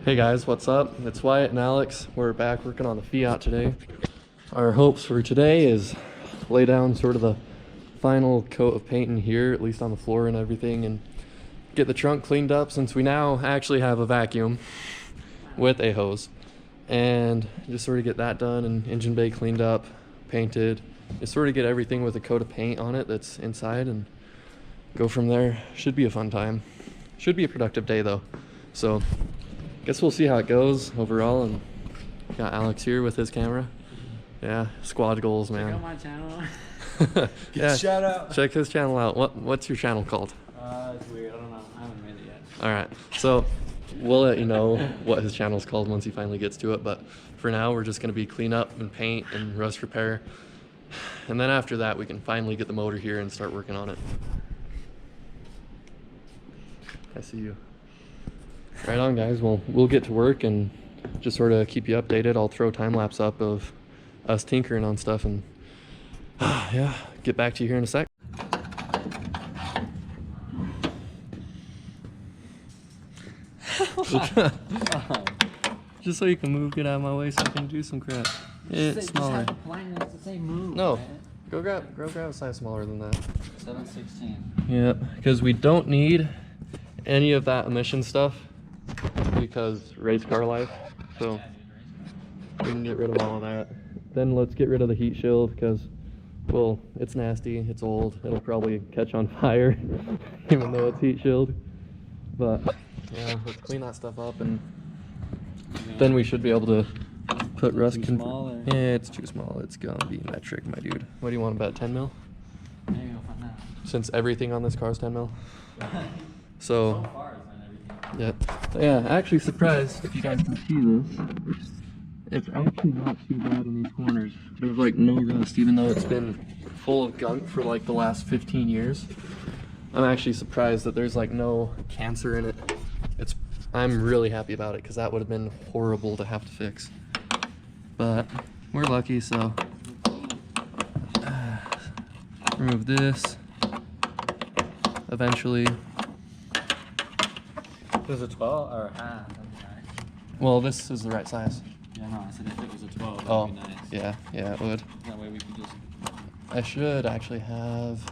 Hey guys, what's up? It's Wyatt and Alex. We're back working on the Fiat today. Our hopes for today is lay down sort of the final coat of paint in here, at least on the floor and everything, and get the trunk cleaned up since we now actually have a vacuum with a hose. And just sort of get that done and engine bay cleaned up, painted. Just sort of get everything with a coat of paint on it that's inside and go from there. Should be a fun time. Should be a productive day though. So guess we'll see how it goes overall. And got Alex here with his camera. Yeah, squad goals, man. Check out my channel. Yeah, shout out. Check his channel out. What's your channel called? It's weird. I don't know. I haven't made it yet. All right, so we'll let you know what his channel's called once he finally gets to it. But for now, we're just gonna be clean up and paint and rust repair. And then after that, we can finally get the motor here and start working on it. I see you. Right on, guys. Well, we'll get to work and just sort of keep you updated. I'll throw time lapse up of us tinkering on stuff and yeah, get back to you here in a sec. Just so you can move, get out of my way so I can do some crap. It's smaller. It's the same move. No, right? go grab a size smaller than that. 7/16. Yeah, because we don't need any of that emission stuff because race car life. So we can get rid of all of that. Then let's get rid of the heat shield because, well, it's nasty, it's old, it'll probably catch on fire even though it's heat shield. But yeah, let's clean that stuff up and then we should be able to put rust control. Yeah, it's too small. It's gonna be metric, my dude. What do you want, about 10 mil? Maybe I'll find out. Since everything on this car is 10 mil. So far it's been everything. yeah, actually surprised if you guys can see this. It's actually not too bad in these corners. There's like no rust, even though it's been full of gunk for like the last 15 years. I'm actually surprised that there's like no cancer in it. I'm really happy about it because that would have been horrible to have to fix. But we're lucky, so remove this eventually. Is it 12 or half? Well, this is the right size. Yeah, no, I said if it was a 12, Oh, that'd be nice. yeah, it would. That way we could just... I should actually have,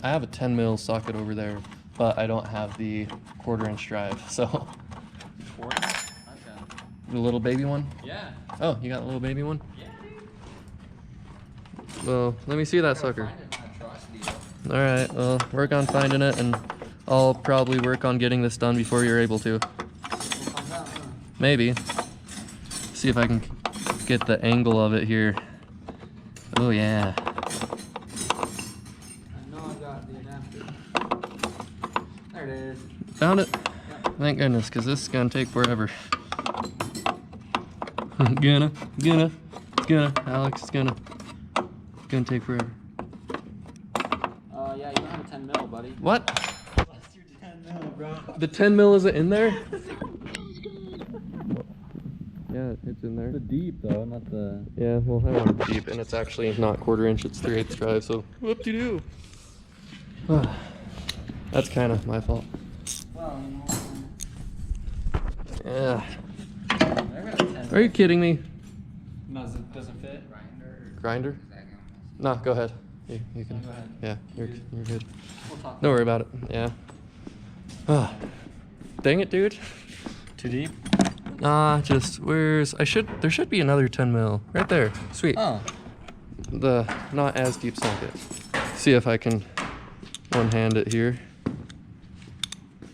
I have a 10 mil socket over there, but I don't have the 1/4 inch drive, so. Okay. The little baby one? Yeah. Oh, you got a little baby one? Yeah, dude. Well, let me see that sucker. Alright, well, work on finding it, and I'll probably work on getting this done before you're able to. Maybe. See if I can get the angle of it here. Oh yeah. I know I got the adapter. There it is. Found it? Thank goodness, because this is gonna take forever. Alex, it's gonna take forever. Yeah, you don't have a 10 mil, buddy. What? That's your 10 mil, bro. The 10 mil isn't in there? Yeah, it's in there. The deep, though, not the... Yeah, well, I want it deep, and it's actually not 1/4 inch, it's 3/8 drive, so whoop-de-doo. That's kind of my fault. Well, you know... Yeah. Are you kidding me? No, it doesn't fit. Grinder? No, go ahead. You can. Go ahead. Yeah, you're good. We'll talk. Don't worry about it. Yeah. Dang it, dude. Too deep? Nah, just there should be another 10 mil right there. Sweet. Oh. The not as deep socket. See if I can one hand it here.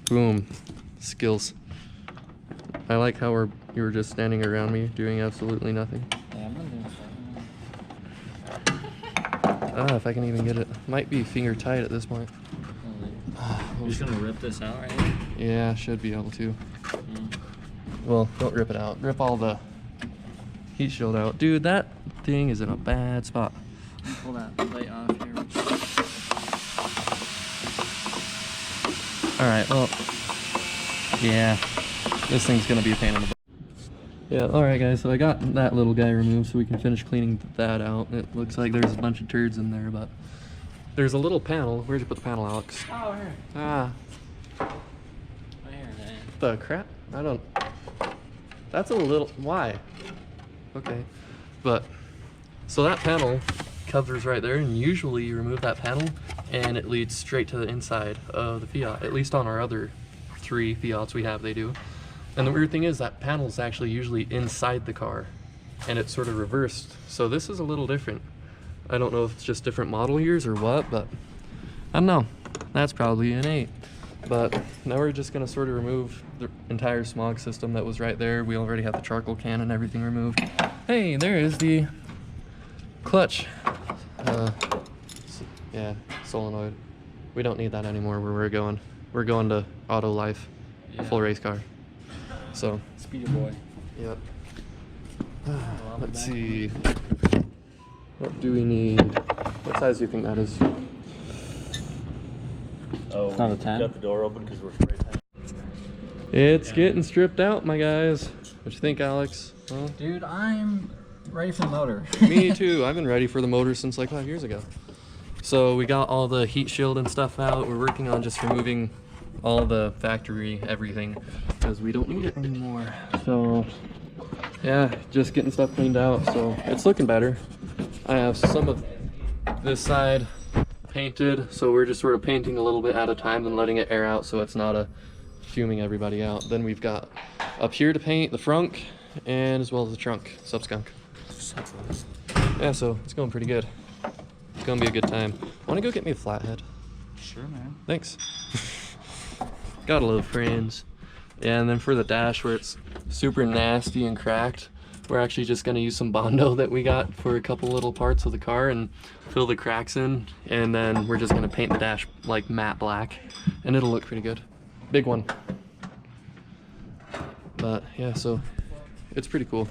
Boom. Skills. I like how you were just standing around me doing absolutely nothing. Yeah, I'm gonna do If I can even get it. Might be finger tight at this point. You're just gonna rip this out right here? Yeah, should be able to. Well, don't rip it out. Rip all the heat shield out. Dude, that thing is in a bad spot. Pull that plate off here. Alright, well, yeah, this thing's gonna be a pain in the butt. Yeah, alright guys, so I got that little guy removed so we can finish cleaning that out. It looks like there's a bunch of turds in there, but there's a little panel. Where'd you put the panel, Alex? Oh, here. Ah. Right here, man. The crap? I don't... That's a little, why? Okay, but, so that panel covers right there, and usually you remove that panel and it leads straight to the inside of the Fiat. At least on our other 3 Fiats we have, they do. And the weird thing is that panel is actually usually inside the car, and it's sort of reversed. So this is a little different. I don't know if it's just different model years or what, but I don't know. That's probably an 8. But now we're just gonna sort of remove the entire smog system that was right there. We already have the charcoal can and everything removed. Hey, there is the clutch. Yeah, solenoid. We don't need that anymore where we're going. We're going to Auto Life, a full race car. So. Speedy boy. Yep. Let's see. What do we need? What size do you think that is? Oh, It's not a 10? got the door open because we're spray painting. It's getting stripped out, my guys. What you think, Alex? Huh? Dude, I'm ready for the motor. Me too. I've been ready for the motor since like 5 years ago. So we got all the heat shield and stuff out. We're working on just removing all the factory everything because we don't need it anymore. So yeah, just getting stuff cleaned out. So it's looking better. I have some of this side painted, so we're just sort of painting a little bit at a time and letting it air out so it's not fuming everybody out. Then we've got up here to paint the frunk and as well as the trunk, sub-skunk. Yeah, so it's going pretty good. It's gonna be a good time. Wanna go get me a flathead? Sure, man. Thanks. Gotta love friends. Yeah, and then for the dash where it's super nasty and cracked, we're actually just gonna use some Bondo that we got for a couple little parts of the car and fill the cracks in, and then we're just gonna paint the dash like matte black, and it'll look pretty good. Big one. But yeah, so it's pretty cool.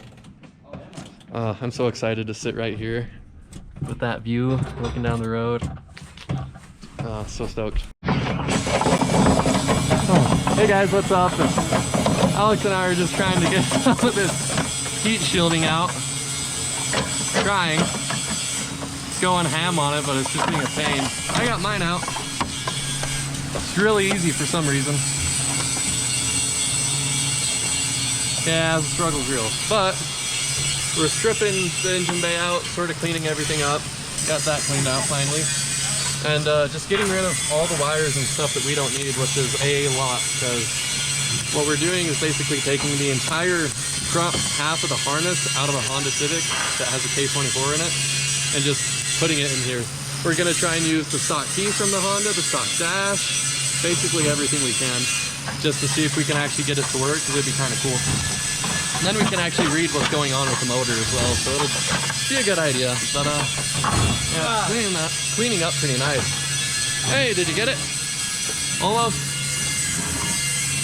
I'm so excited to sit right here with that view, looking down the road. So stoked. Oh, hey guys, what's up? Alex and I are just trying to get some of this heat shielding out. Trying. It's going ham on it, but it's just being a pain. I got mine out. It's really easy for some reason. Yeah, the struggle's real. But we're stripping the engine bay out, sort of cleaning everything up. Got that cleaned out finally. And just getting rid of all the wires and stuff that we don't need, which is a lot, because what we're doing is basically taking the entire front half of the harness out of a Honda Civic that has a K24 in it and just putting it in here. We're going to try and use the stock key from the Honda, the stock dash, basically everything we can, just to see if we can actually get it to work, because it'd be kind of cool. And then we can actually read what's going on with the motor as well, so it'll be a good idea. But yeah, cleaning up pretty nice. Hey, did you get it? Almost?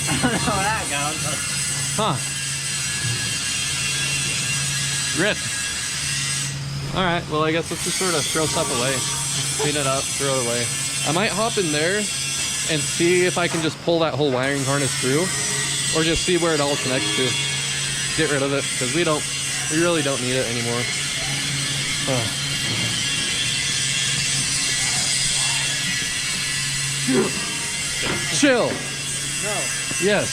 I don't know how that goes, but... Huh. Rip. Alright, well I guess let's just sort of throw stuff away. Clean it up, throw it away. I might hop in there and see if I can just pull that whole wiring harness through, or just see where it all connects to. Get rid of it, because we really don't need it anymore. Chill. No. Yes.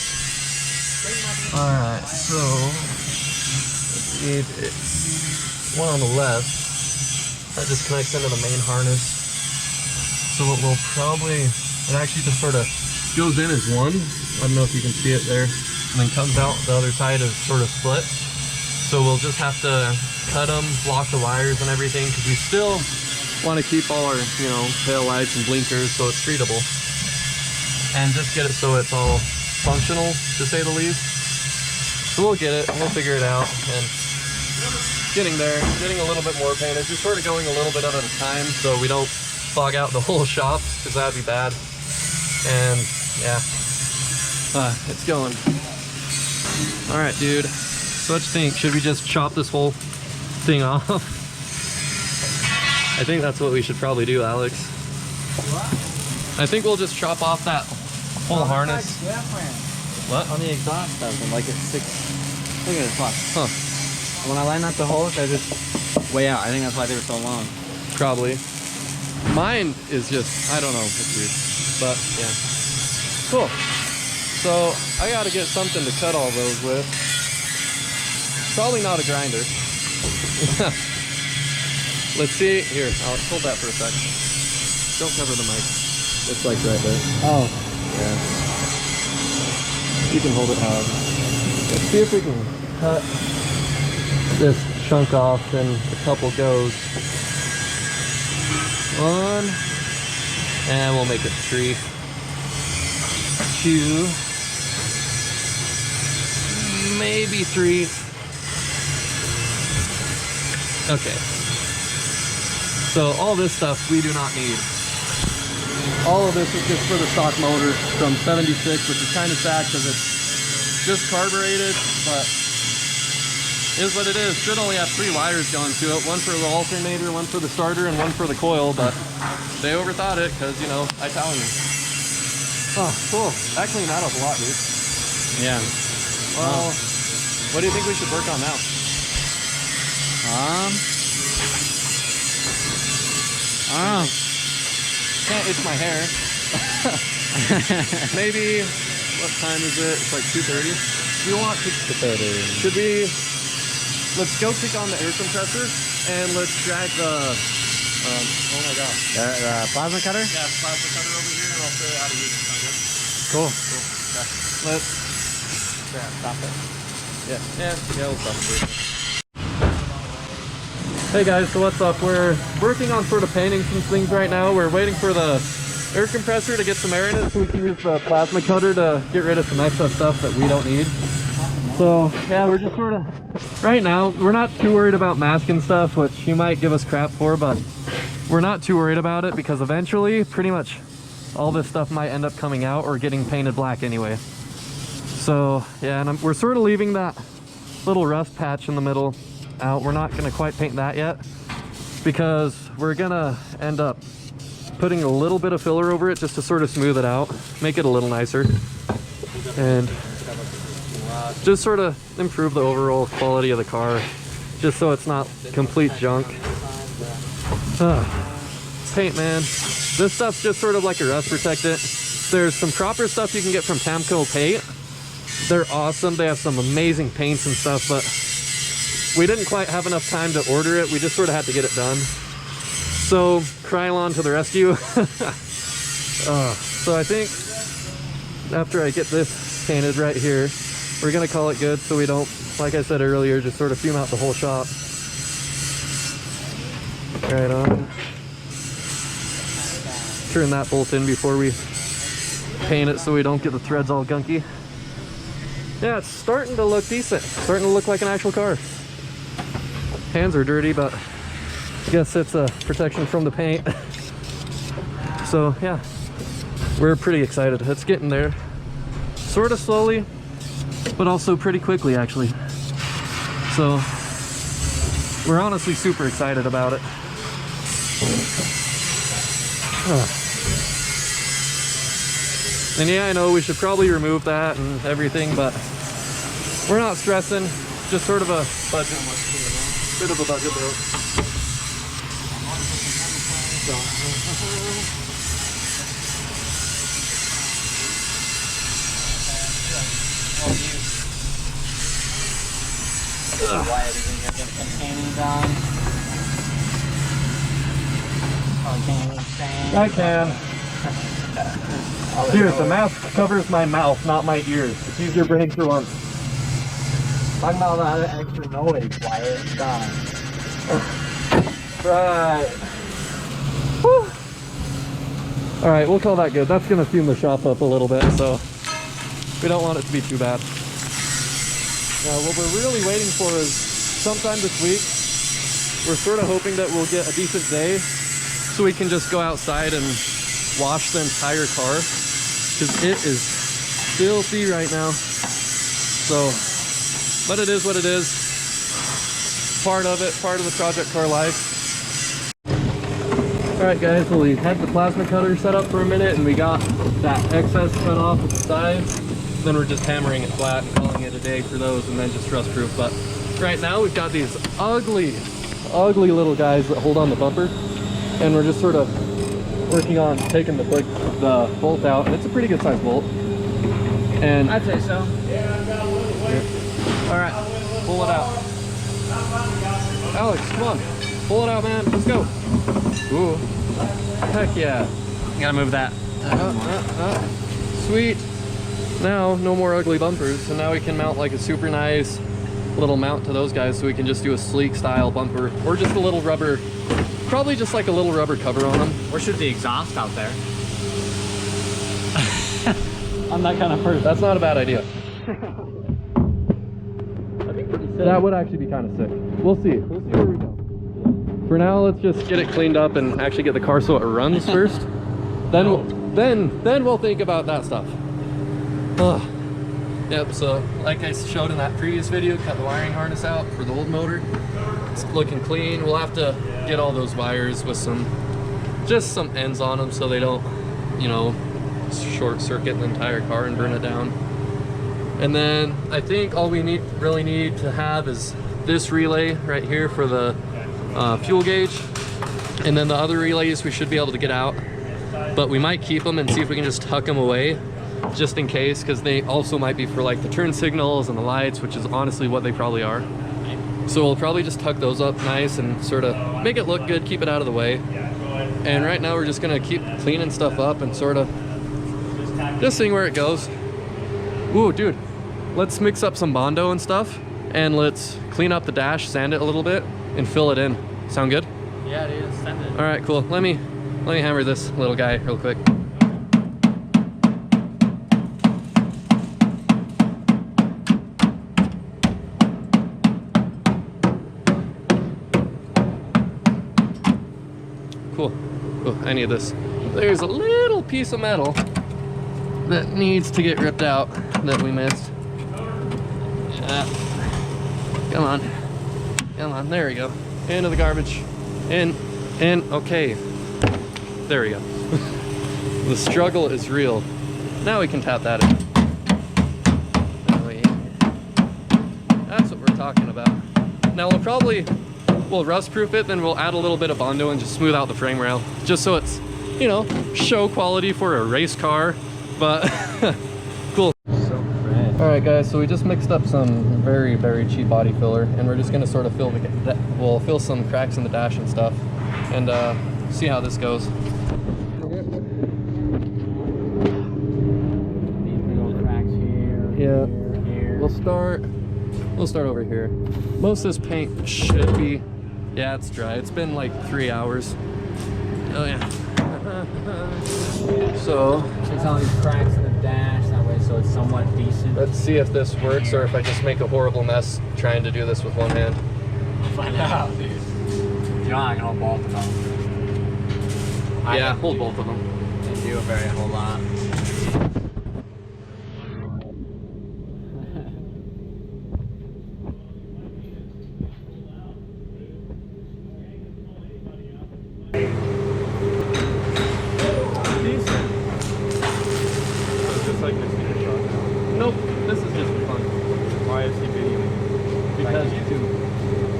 Alright, so let's see if it's one on the left. That just connects into the main harness. So what we'll probably, it actually just sort of goes in as one. I don't know if you can see it there. And then comes out the other side is sort of split. So we'll just have to cut them, block the wires and everything, because we still want to keep all our, tail lights and blinkers so it's treatable. And just get it so it's all functional, to say the least. So we'll get it, we'll figure it out, and getting there, getting a little bit more painted, just sort of going a little bit at a time so we don't fog out the whole shop, because that'd be bad. And yeah, it's going. All right, dude. So what you think? Should we just chop this whole thing off? I think that's what we should probably do, Alex. What? I think we'll just chop off that whole harness. What? On the exhaust doesn't, like it's 6. Look at this, watch. Huh. When I line up the holes, they're just way out. I think that's why they were so long. Probably. Mine is just, I don't know, it's weird. But yeah. Cool. So I gotta get something to cut all those with. Probably not a grinder. Let's see. Here, I'll hold that for a sec. Don't cover the mic. It's like right there. Oh. Yeah. You can hold it however. Let's see if we can cut this chunk off in a couple goes. 1, and we'll make it 3, 2, maybe 3. Okay. So all this stuff we do not need. All of this is just for the stock motor from 76, which is kind of sad because it's just carbureted, but is what it is. Should only have 3 wires going to it, one for the alternator, one for the starter, and one for the coil, but they overthought it because, you know, Italian. Oh, cool. Actually, not a lot, dude. Yeah. Well, what do you think we should work on now? I don't know. Can't itch my hair. Maybe, what time is it? It's like 2:30. Do you want to, should we, let's go kick on the air compressor and let's drag the, oh my gosh. The plasma cutter? Yeah, plasma cutter over here and I'll show you how to use it. Sound good? Cool. Cool. Okay. Let's, stop it. Yeah, we'll stop it. Hey guys, so what's up? We're working on sort of painting some things right now. We're waiting for the air compressor to get some air in it so we can use the plasma cutter to get rid of some excess stuff that we don't need. So yeah, we're just sort of, right now, we're not too worried about masking stuff, which you might give us crap for, but we're not too worried about it because eventually pretty much all this stuff might end up coming out or getting painted black anyway. So yeah, and we're sort of leaving that little rust patch in the middle out. We're not gonna quite paint that yet because we're gonna end up putting a little bit of filler over it just to sort of smooth it out, make it a little nicer, and just sort of improve the overall quality of the car, just so it's not complete junk. Paint, man. This stuff's just sort of like a rust protectant. There's some proper stuff you can get from Tamco Paint. They're awesome. They have some amazing paints and stuff, but we didn't quite have enough time to order it. We just sort of had to get it done. So, Krylon to the rescue. So I think after I get this painted right here, we're gonna call it good so we don't, like I said earlier, just sort of fume out the whole shop. Right on. Turn that bolt in before we paint it so we don't get the threads all gunky. Yeah, it's starting to look decent. Starting to look like an actual car. Hands are dirty, but I guess it's a protection from the paint. So yeah, we're pretty excited. It's getting there. Sort of slowly, but also pretty quickly actually. So we're honestly super excited about it. And yeah, I know we should probably remove that and everything, but we're not stressing. Just sort of a budget, bit of a budget bill. Why everything here gets some painting done? I can. Dude, the mask covers my mouth, not my ears. It's easier breathing through them. Talking about that extra noise, Wyatt. Done. Right. Whew. All right, we'll call that good. That's gonna fume the shop up a little bit, so we don't want it to be too bad. Now, what we're really waiting for is sometime this week. We're sort of hoping that we'll get a decent day so we can just go outside and wash the entire car because it is filthy right now. So, but it is what it is. Part of it, part of the project car life. All right, guys, well, we had the plasma cutter set up for a minute and we got that excess cut off at the sides. Then we're just hammering it flat, calling it a day for those, and then just rust proof. But right now we've got these ugly little guys that hold on the bumper, and we're just sort of working on taking the bolt out. And it's a pretty good sized bolt. And I'd say so. all right, pull it out. Alex, come on. Pull it out, man. Let's go. Ooh. Heck yeah. You gotta move that. Sweet. Now, no more ugly bumpers. So now we can mount like a super nice little mount to those guys, so we can just do a sleek style bumper, or just a little rubber, probably just like a little rubber cover on them. Or shoot the exhaust out there. I'm that kind of person. That's not a bad idea. That would actually be kind of sick. We'll see. We'll see where we go. For now, let's just get it cleaned up and actually get the car so it runs first. Then we'll think about that stuff. Yep, so like I showed in that previous video, cut the wiring harness out for the old motor. It's looking clean. We'll have to get all those wires with just some ends on them so they don't, you know, short circuit the entire car and burn it down. And then I think all we really need to have is this relay right here for the fuel gauge. And then the other relays we should be able to get out, but we might keep them and see if we can just tuck them away just in case, because they also might be for like the turn signals and the lights, which is honestly what they probably are. So we'll probably just tuck those up nice and sort of make it look good, keep it out of the way. And right now we're just gonna keep cleaning stuff up and sort of just seeing where it goes. Ooh, dude, let's mix up some Bondo and stuff, and let's clean up the dash, sand it a little bit, and fill it in. Sound good? Yeah, dude, send it. All right, cool. Let me hammer this little guy real quick. Cool. Oh, I need this. There's a little piece of metal that needs to get ripped out that we missed. Yeah. Come on. Come on. There we go. Into the garbage. In. Okay. There we go. The struggle is real. Now we can tap that in. That's what we're talking about. Now we'll rust proof it, then we'll add a little bit of Bondo and just smooth out the frame rail, just so it's, you know, show quality for a race car, but cool. All right guys, so we just mixed up some very, very cheap body filler, and we're just gonna sort of we'll fill some cracks in the dash and stuff, and see how this goes. These big old cracks here. Yeah. Here. We'll start over here. Most of this paint should be, yeah, it's dry. It's been like 3 hours. Oh yeah. So fix all these cracks in the dash that way, so it's somewhat decent. let's see if this works, or if I just make a horrible mess trying to do this with one hand. Find out, dude. You're not gonna hold both of them. Yeah, hold both of them. They do a very whole lot. Nope, this is just for fun. Why is he videoing? Because YouTube.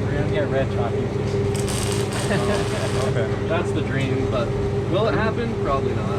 We're gonna get red chalky. Okay. That's the dream, but will it happen? Probably not.